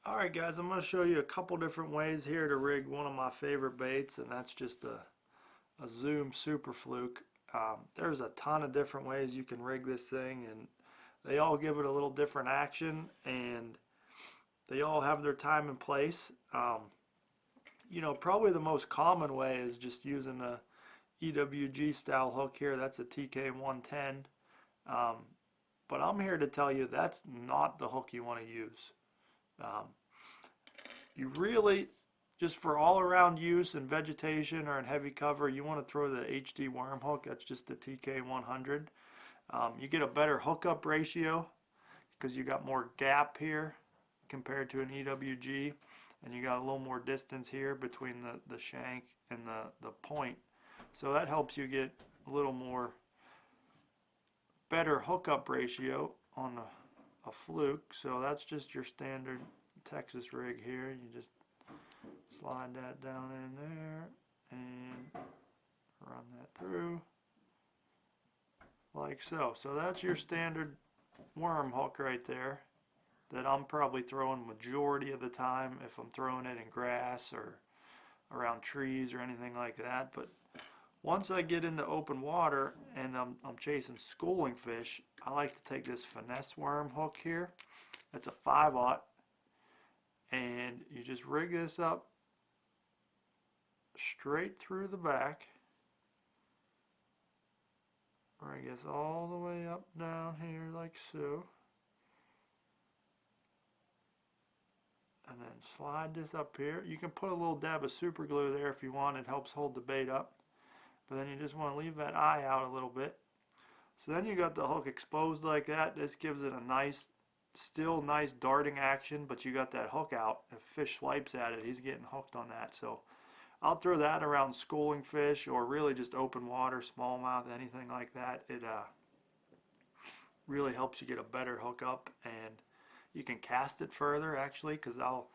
Alright guys, I'm going to show you a couple different ways here to rig one of my favorite baits, and that's just a Zoom Super Fluke. There's a ton of different ways you can rig this thing, and they all give it a little different action, and they all have their time and place. Probably the most common way is just using a EWG style hook here. That's a TK110. But I'm here to tell you that's not the hook you want to use. You really, just for all around use in vegetation or in heavy cover, you want to throw the HD worm hook. That's just the TK100. You get a better hookup ratio because you got more gap here compared to an EWG, and you got a little more distance here between the shank and the point. So that helps you get a little more better hookup ratio on a fluke. So that's just your standard Texas rig here. You just slide that down in there and run that through like so. So that's your standard worm hook right there that I'm probably throwing majority of the time if I'm throwing it in grass or around trees or anything like that. But once I get into open water and I'm chasing schooling fish, I like to take this finesse worm hook here. It's a 5/0, and you just rig this up straight through the back, or I guess all the way up down here like so, and then slide this up here. You can put a little dab of super glue there if you want. It helps hold the bait up, but then you just want to leave that eye out a little bit. So then you got the hook exposed like that. This gives it a nice, still nice darting action, but you got that hook out. If fish swipes at it, he's getting hooked on that. So I'll throw that around schooling fish, or really just open water, smallmouth, anything like that. It really helps you get a better hookup, and you can cast it further actually, because I'll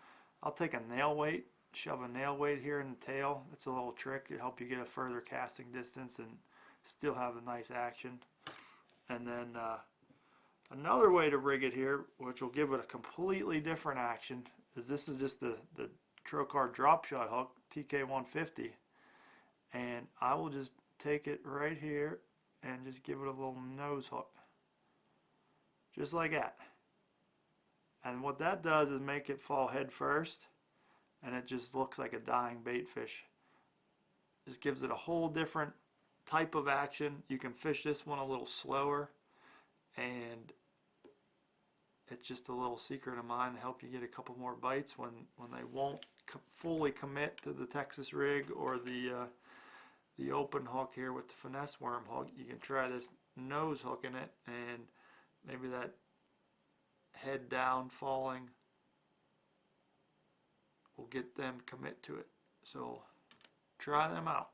take a nail weight, shove a nail weight here in the tail. It's a little trick to help you get a further casting distance and still have a nice action. And then another way to rig it here, which will give it a completely different action, is this is just the Trokar drop shot hook, TK150, and I will just take it right here and just give it a little nose hook, just like that. And what that does is make it fall head first, and it just looks like a dying bait fish. Just gives it a whole different type of action. You can fish this one a little slower, and it's just a little secret of mine to help you get a couple more bites when they won't fully commit to the Texas rig or the open hook here with the finesse worm hook. You can try this nose hooking it, and maybe that head down falling will get them commit to it. So try them out.